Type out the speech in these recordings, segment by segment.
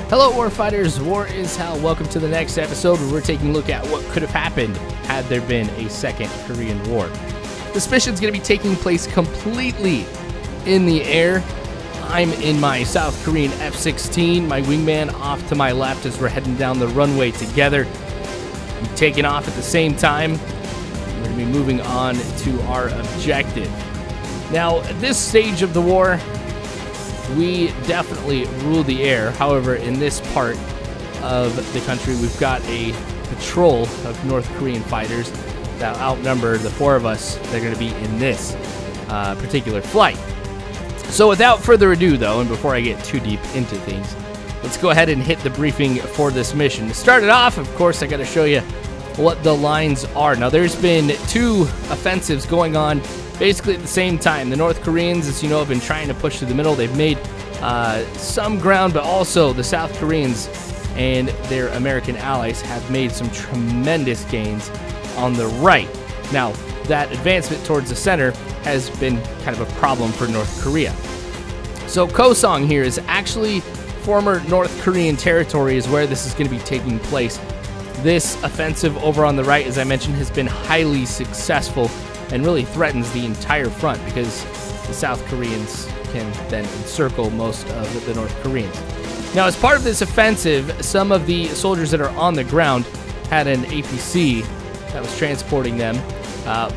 Hello Warfighters, War is Hell. Welcome to the next episode where we're taking a look at what could have happened had there been a second Korean War. This mission's going to be taking place completely in the air. I'm in my South Korean F-16, my wingman off to my left as we're heading down the runway together. I'm taking off at the same time. We're going to be moving on to our objective. Now, at this stage of the war, we definitely rule the air. However, in this part of the country, we've got a patrol of North Korean fighters that outnumber the four of us that are going to be in this particular flight. So without further ado, though, and before I get too deep into things, let's go ahead and hit the briefing for this mission. To start it off, of course, I got to show you what the lines are. Now, there's been two offensives going on basically at the same time. The North Koreans, as you know, have been trying to push to the middle. They've made some ground, but also the South Koreans and their American allies have made some tremendous gains on the right. Now, that advancement towards the center has been kind of a problem for North Korea. So Kosong here is actually former North Korean territory is where this is going to be taking place. This offensive over on the right, as I mentioned, has been highly successful and really threatens the entire front because the South Koreans can then encircle most of the North Koreans. Now, as part of this offensive, some of the soldiers that are on the ground had an APC that was transporting them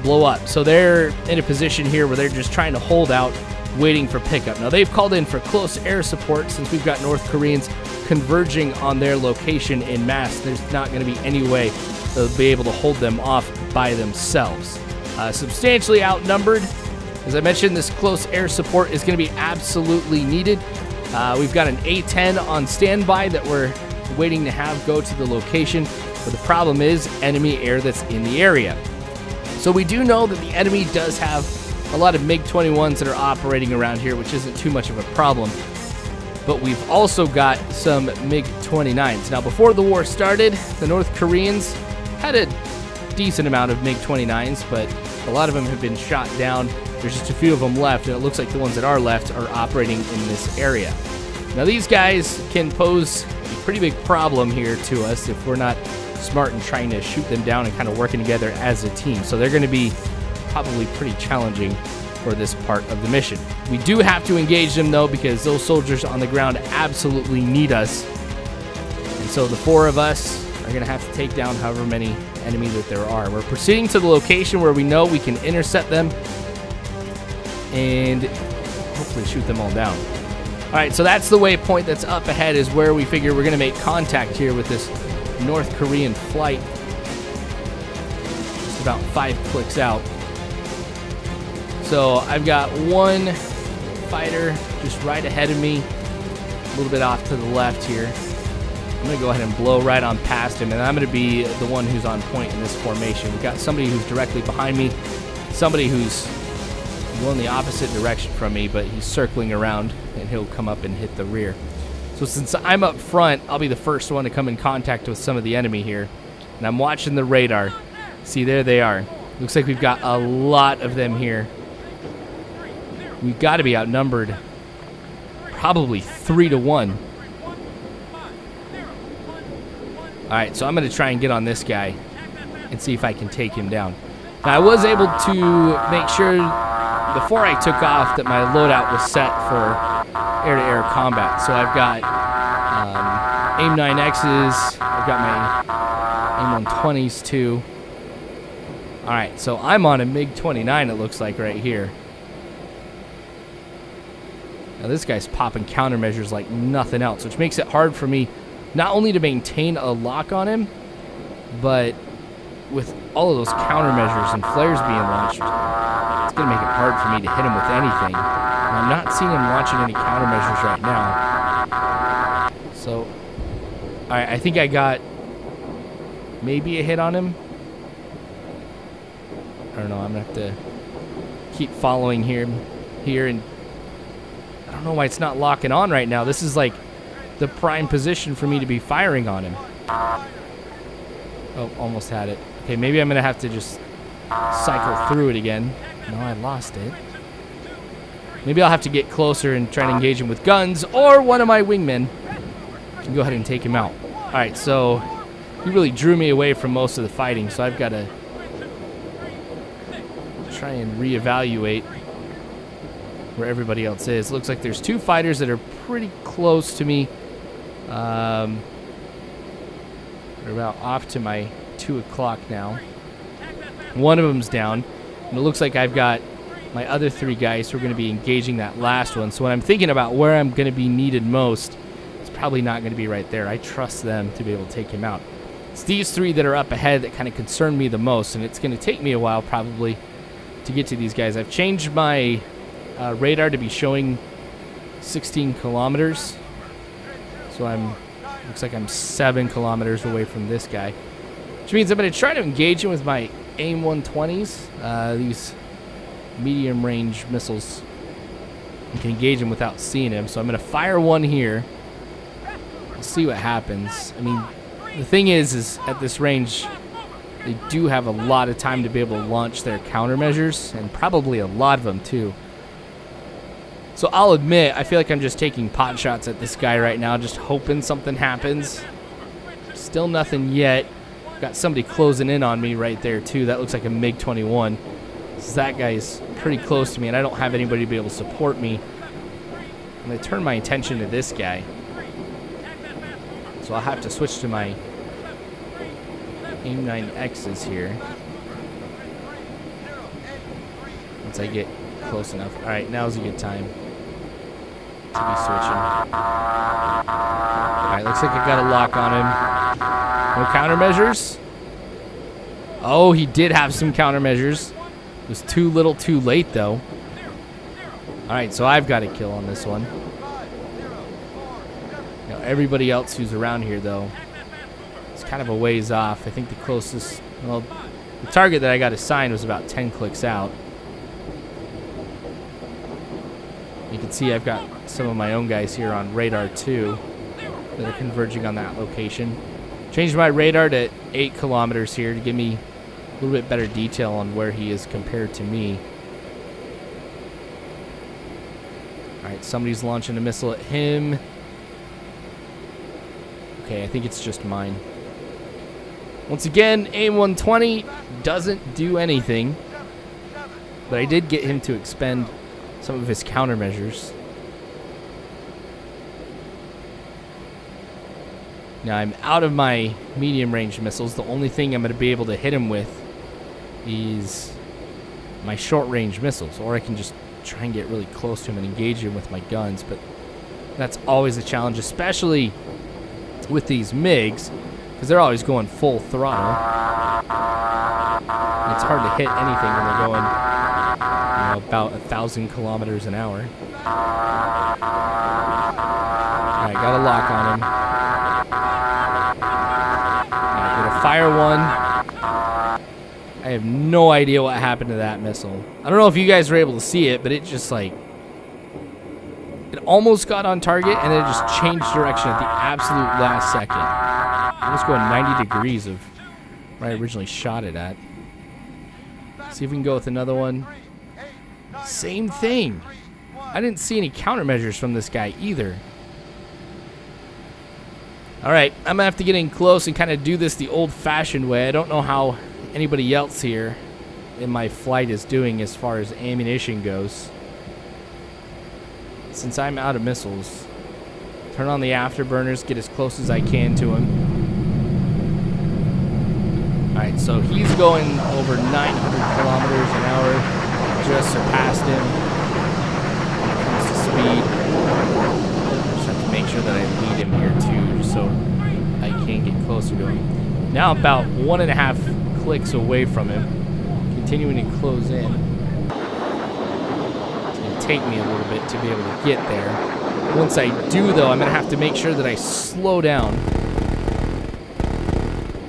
blow up. So they're in a position here where they're just trying to hold out, waiting for pickup. Now, they've called in for close air support since we've got North Koreans converging on their location in mass. There's not going to be any way they'll be able to hold them off by themselves. Substantially outnumbered. As I mentioned, this close air support is going to be absolutely needed. We've got an A-10 on standby that we're waiting to have go to the location, but the problem is enemy air that's in the area. So we do know that the enemy does have a lot of MiG-21s that are operating around here, which isn't too much of a problem, but we've also got some MiG-29s. Now, before the war started, the North Koreans had a decent amount of MiG-29s, but a lot of them have been shot down. There's just a few of them left, and it looks like the ones that are left are operating in this area. Now, these guys can pose a pretty big problem here to us if we're not smart and trying to shoot them down and kind of working together as a team. So they're going to be probably pretty challenging for this part of the mission. We do have to engage them, though, because those soldiers on the ground absolutely need us. And so the four of us are going to have to take down however many enemy that there are. We're proceeding to the location where we know we can intercept them and hopefully shoot them all down. All right, so that's the waypoint that's up ahead is where we figure we're going to make contact here with this North Korean flight. Just about 5 clicks out. So I've got one fighter just right ahead of me, a little bit off to the left here. I'm going to go ahead and blow right on past him, and I'm going to be the one who's on point in this formation. We've got somebody who's directly behind me, somebody who's going the opposite direction from me, but he's circling around, and he'll come up and hit the rear. So since I'm up front, I'll be the first one to come in contact with some of the enemy here. And I'm watching the radar. See, there they are. Looks like we've got a lot of them here. We've got to be outnumbered probably 3-1. All right, so I'm going to try and get on this guy and see if I can take him down. Now, I was able to make sure before I took off that my loadout was set for air-to-air combat. So I've got AIM-9Xs, I've got my AIM-120s too. All right, so I'm on a MiG-29, it looks like, right here. Now, this guy's popping countermeasures like nothing else, which makes it hard for me not only to maintain a lock on him, but with all of those countermeasures and flares being launched, it's going to make it hard for me to hit him with anything. And I'm not seeing him launching any countermeasures right now. So, all right, I think I got maybe a hit on him. I don't know, I'm going to have to keep following here, and I don't know why it's not locking on right now. This is like the prime position for me to be firing on him. Oh, almost had it. Okay, maybe I'm going to have to just cycle through it again. No, I lost it. Maybe I'll have to get closer and try to engage him with guns or one of my wingmen. and go ahead and take him out. All right, so he really drew me away from most of the fighting, so I've got to try and reevaluate where everybody else is. Looks like there's 2 fighters that are pretty close to me. They're about off to my 2 o'clock now. One of them's down, and it looks like I've got my other 3 guys who are going to be engaging that last one. So when I'm thinking about where I'm going to be needed most, it's probably not going to be right there. I trust them to be able to take him out. It's these 3 that are up ahead that kind of concern me the most, and it's going to take me a while probably to get to these guys. I've changed my radar to be showing 16 kilometers. So looks like I'm 7 kilometers away from this guy, which means I'm going to try to engage him with my AIM 120s. These medium range missiles. You can engage him without seeing him. So I'm going to fire one here. We'll see what happens. I mean, the thing is at this range, they do have a lot of time to be able to launch their countermeasures, and probably a lot of them too. So I'll admit, I feel like I'm just taking pot shots at this guy right now, just hoping something happens. Still nothing yet. Got somebody closing in on me right there too. That looks like a MiG-21. So that guy's pretty close to me, and I don't have anybody to be able to support me. I'm going to turn my attention to this guy. So I'll have to switch to my AIM-9Xs here once I get close enough. Alright, now's a good time to be switching. Alright, looks like I got a lock on him. No countermeasures? Oh, he did have some countermeasures. It was too little too late, though. Alright, so I've got a kill on this one. Now, everybody else who's around here, though, it's kind of a ways off. I think the closest... Well, the target that I got assigned was about 10 clicks out. You can see I've got some of my own guys here on radar, too, that are converging on that location. Changed my radar to 8 kilometers here to give me a little bit better detail on where he is compared to me. Alright, somebody's launching a missile at him. Okay, I think it's just mine. Once again, AIM-120 doesn't do anything, but I did get him to expend some of his countermeasures. Now I'm out of my medium range missiles. The only thing I'm going to be able to hit him with is my short range missiles, or I can just try and get really close to him and engage him with my guns, but that's always a challenge, especially with these MiGs, because they're always going full throttle. And it's hard to hit anything when they're going, you know, about 1,000 kilometers an hour. Alright, got a lock on him. Alright, gonna fire one. I have no idea what happened to that missile. I don't know if you guys were able to see it, but it just like... It almost got on target, and then it just changed direction at the absolute last second. It was going 90 degrees of where I originally shot it at. See if we can go with another one. Same thing. I didn't see any countermeasures from this guy either. Alright, I'm going to have to get in close and kind of do this the old-fashioned way. I don't know how anybody else here in my flight is doing as far as ammunition goes. Since I'm out of missiles, turn on the afterburners, get as close as I can to him. Alright, so he's going over 900 kilometers an hour. Just surpassed him when it comes to speed. Just have to make sure that I lead him here too, just so I can get closer to him. Now about 1.5 clicks away from him, continuing to close in. Take me a little bit to be able to get there. Once I do, though, I'm going to have to make sure that I slow down.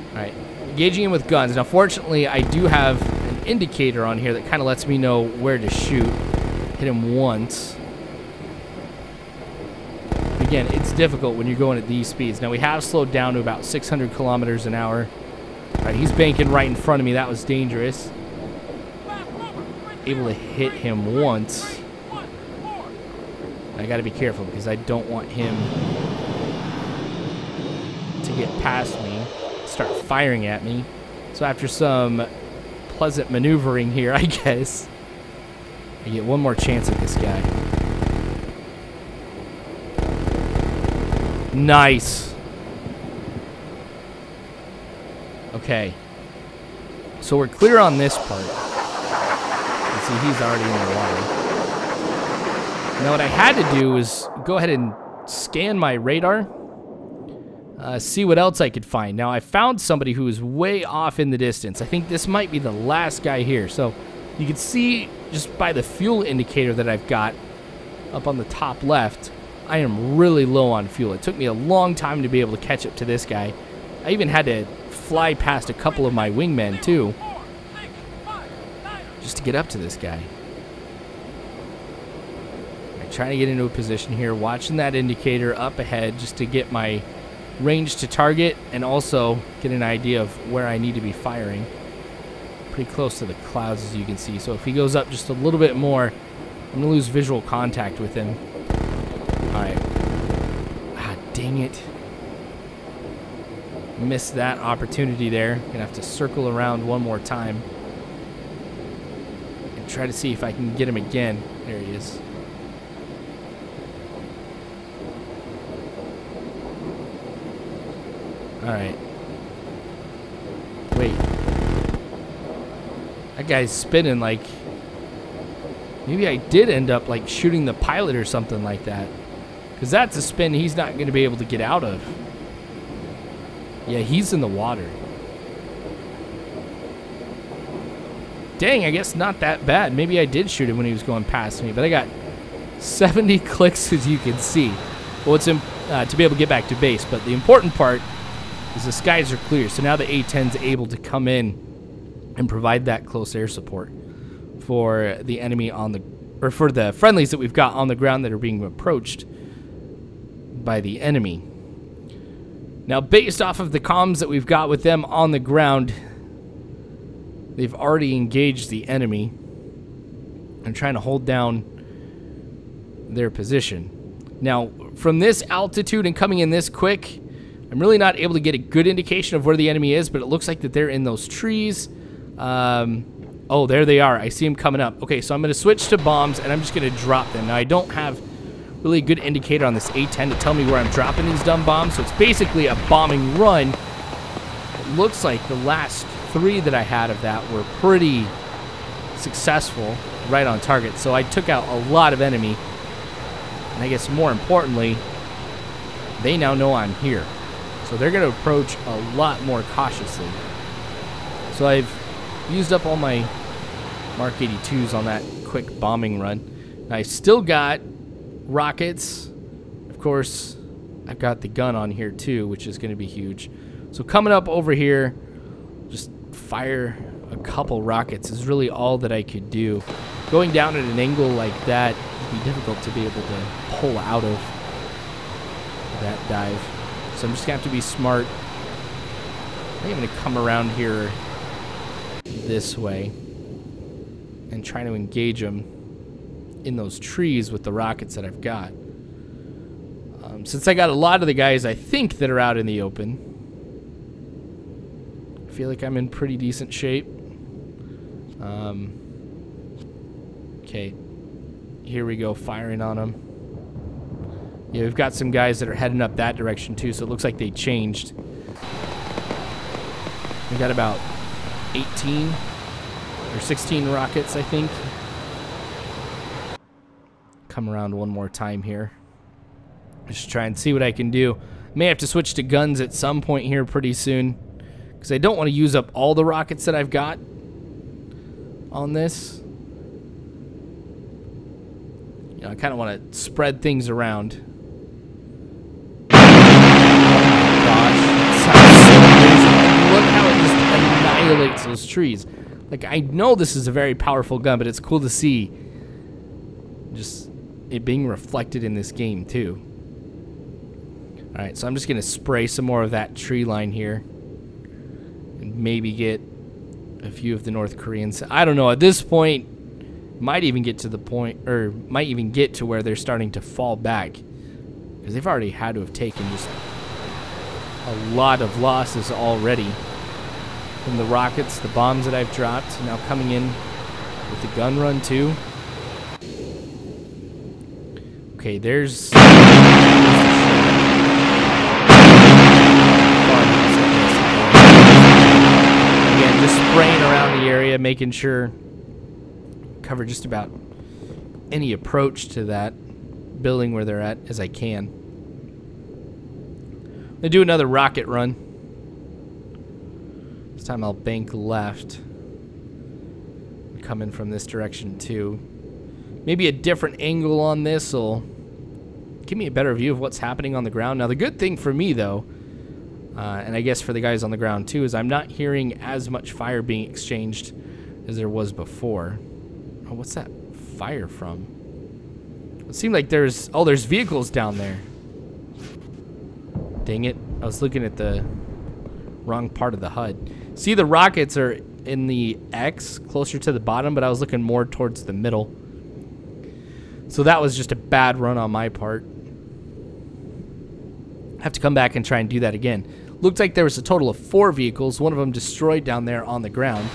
Alright, engaging him with guns. Now, fortunately, I do have an indicator on here that kind of lets me know where to shoot. Hit him once. Again, it's difficult when you're going at these speeds. Now, we have slowed down to about 600 kilometers an hour. Alright, he's banking right in front of me. That was dangerous. Able to hit him once. I gotta be careful because I don't want him get past me, start firing at me. So after some pleasant maneuvering here, I guess, I get one more chance at this guy. Nice. Okay. So we're clear on this part. You see, he's already in the water. Now what I had to do was go ahead and scan my radar, see what else I could find. Now I found somebody who is way off in the distance. I think this might be the last guy here. So you can see just by the fuel indicator that I've got up on the top left, I am really low on fuel. It took me a long time to be able to catch up to this guy. I even had to fly past a couple of my wingmen too, just to get up to this guy. I'm trying to get into a position here, watching that indicator up ahead just to get my range to target and also get an idea of where I need to be firing. Pretty close to the clouds, as you can see. So if he goes up just a little bit more, I'm going to lose visual contact with him. Alright. Ah, dang it. Missed that opportunity there. Gonna have to circle around one more time and try to see if I can get him again. There he is. Alright. Wait. That guy's spinning like... Maybe I did end up like shooting the pilot or something like that. Because that's a spin he's not going to be able to get out of. Yeah, he's in the water. Dang, I guess not that bad. Maybe I did shoot him when he was going past me. But I got 70 clicks, as you can see. Well, it's to be able to get back to base. But the important part is the skies are clear. So now the A-10's able to come in and provide that close air support for the enemy on the... or for the friendlies that we've got on the ground that are being approached by the enemy. Now, based off of the comms that we've got with them on the ground, they've already engaged the enemy and trying to hold down their position. Now, from this altitude and coming in this quick, I'm really not able to get a good indication of where the enemy is, but it looks like that they're in those trees. Oh, there they are. I see them coming up. Okay, so I'm going to switch to bombs, and I'm just going to drop them. Now, I don't have really a good indicator on this A-10 to tell me where I'm dropping these dumb bombs, so it's basically a bombing run. It looks like the last 3 that I had of that were pretty successful, right on target. So I took out a lot of enemy, and I guess more importantly, they now know I'm here. So they're going to approach a lot more cautiously. So I've used up all my Mark 82s on that quick bombing run. Now, I've still got rockets. Of course, I've got the gun on here too, which is going to be huge. So coming up over here, just fire a couple rockets is really all that I could do. Going down at an angle like that would be difficult to be able to pull out of that dive. So I'm just going to have to be smart. I think I'm going to come around here this way and try to engage them in those trees with the rockets that I've got. Since I got a lot of the guys I think that are out in the open, I feel like I'm in pretty decent shape. Okay, here we go, firing on them. Yeah, we've got some guys that are heading up that direction too, so it looks like they changed. We got about 18 or 16 rockets, I think. Come around one more time here. Just try and see what I can do. May have to switch to guns at some point here pretty soon, because I don't want to use up all the rockets that I've got on this. You know, I kind of want to spread things around. Oh my gosh, that sounds so amazing. Look how it just annihilates those trees. Like, I know this is a very powerful gun, but it's cool to see just it being reflected in this game too. Alright, so I'm just going to spray some more of that tree line here and maybe get a few of the North Koreans. I don't know, at this point, might even get to the point, or might even get to where they're starting to fall back, because they've already had to have taken just a lot of losses already from the rockets, the bombs that I've dropped. Now coming in with the gun run too. Okay, there's... Again, just spraying around the area, making sure cover just about any approach to that building where they're at as I can. I'm gonna do another rocket run. This time I'll bank left. Come in from this direction too. Maybe a different angle on this will give me a better view of what's happening on the ground. Now the good thing for me though, and I guess for the guys on the ground too, is I'm not hearing as much fire being exchanged as there was before. Oh, what's that fire from? It seemed like there's vehicles down there. Dang it, I was looking at the wrong part of the HUD. See, the rockets are in the X, closer to the bottom, but I was looking more towards the middle. So that was just a bad run on my part. I have to come back and try and do that again. Looked like there was a total of 4 vehicles, one of them destroyed down there on the ground.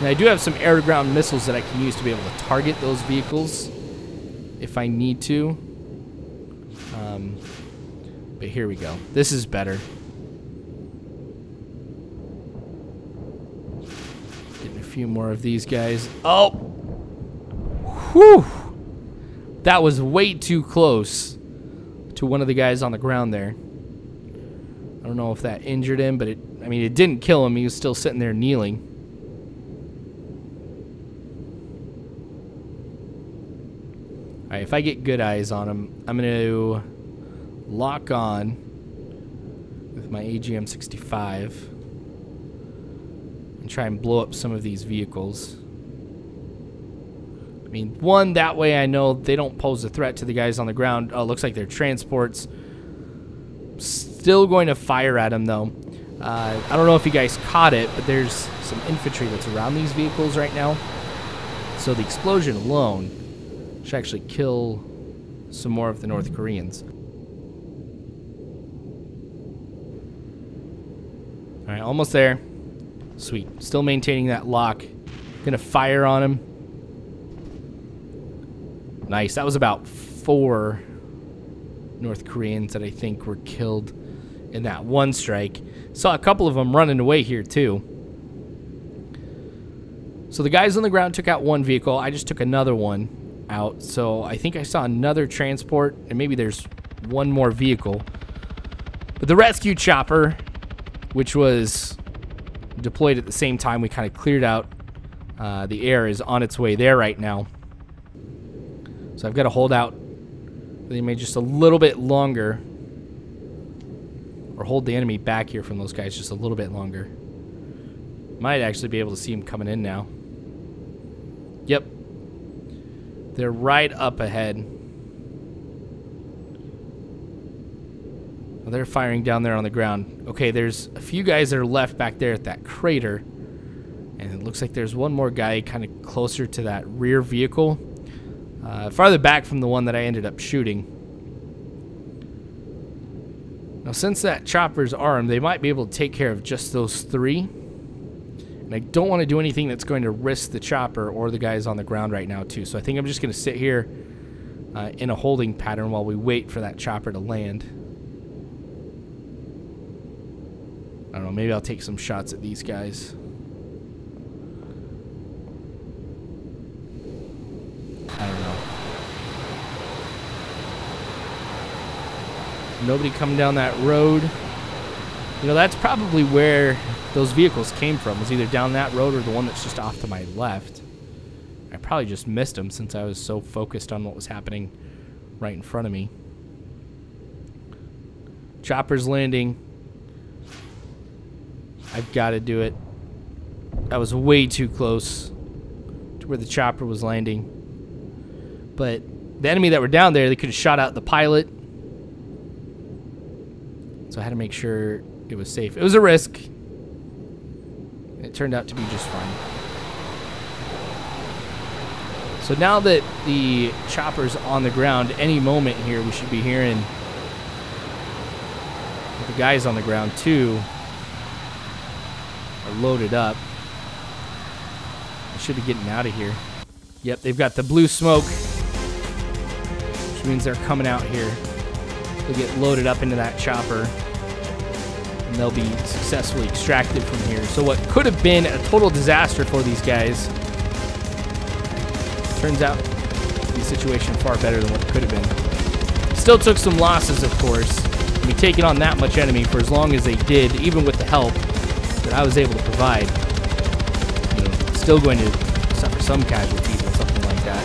Now I do have some air-to-ground missiles that I can use to be able to target those vehicles if I need to. But here we go. This is better. Getting a few more of these guys. Oh! Whew! That was way too close to one of the guys on the ground there. I don't know if that injured him, but it didn't kill him. He was still sitting there kneeling. Alright, if I get good eyes on him, I'm going to lock on with my AGM-65 and try and blow up some of these vehicles. I mean, one, that way I know they don't pose a threat to the guys on the ground. Oh, looks like they're transports. Still going to fire at them, though. I don't know if you guys caught it, but there's some infantry that's around these vehicles right now. So the explosion alone should actually kill some more of the North Koreans. Alright, almost there. Sweet. Still maintaining that lock. Gonna fire on him. Nice. That was about 4 North Koreans that I think were killed in that one strike. Saw a couple of them running away here too. So the guys on the ground took out one vehicle. I just took another one out. So I think I saw another transport, and maybe there's one more vehicle. But the rescue chopper, which was deployed at the same time we kind of cleared out the air, is on its way there right now. So I've got to hold out maybe just a little bit longer, or hold the enemy back here from those guys just a little bit longer. Might actually be able to see them coming in now. Yep. They're right up ahead. Well, they're firing down there on the ground. Okay, there's a few guys that are left back there at that crater. And it looks like there's one more guy kind of closer to that rear vehicle. Farther back from the one that I ended up shooting. Now, since that chopper's armed, they might be able to take care of just those 3. And I don't want to do anything that's going to risk the chopper or the guys on the ground right now, too. So I think I'm just going to sit here in a holding pattern while we wait for that chopper to land. I don't know, maybe I'll take some shots at these guys. I don't know. Nobody coming down that road. You know, that's probably where those vehicles came from. It was either down that road or the one that's just off to my left. I probably just missed them since I was so focused on what was happening right in front of me. Chopper's landing. I've got to do it. I was way too close to where the chopper was landing. But the enemy that were down there, they could have shot out the pilot. So I had to make sure it was safe. It was a risk. It turned out to be just fine. So now that the chopper's on the ground, any moment here we should be hearing The guys on the ground too are loaded up. I should be getting out of here. Yep, they've got the blue smoke, which means they're coming out here. They'll get loaded up into that chopper, and they'll be successfully extracted from here. So what could have been a total disaster for these guys turns out to be a situation far better than what it could have been. Still took some losses, of course. I mean, taking on that much enemy for as long as they did, even with the help that I was able to provide, you know, still going to suffer some casualties or something like that.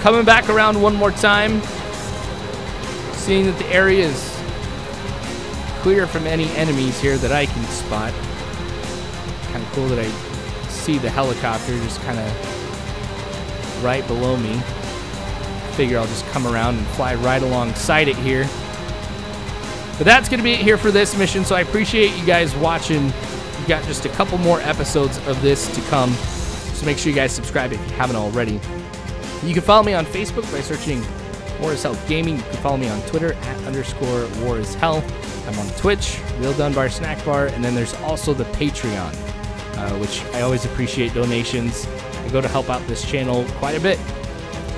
Coming back around one more time, seeing that the area is clear from any enemies here that I can spot. Kind of cool that I see the helicopter just kind of right below me. Figure I'll just come around and fly right alongside it here. But that's going to be it here for this mission, so I appreciate you guys watching. We've got just a couple more episodes of this to come, so make sure you guys subscribe if you haven't already. You can follow me on Facebook by searching War is Hell Gaming. You can follow me on Twitter @_War is Hell. I'm on Twitch, Real Dunbar Snack Bar, and then there's also the Patreon, which I always appreciate donations. I go to help out this channel quite a bit.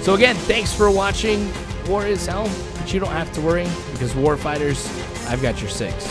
So again, thanks for watching War is Hell, but you don't have to worry, because Warfighters, I've got your 6.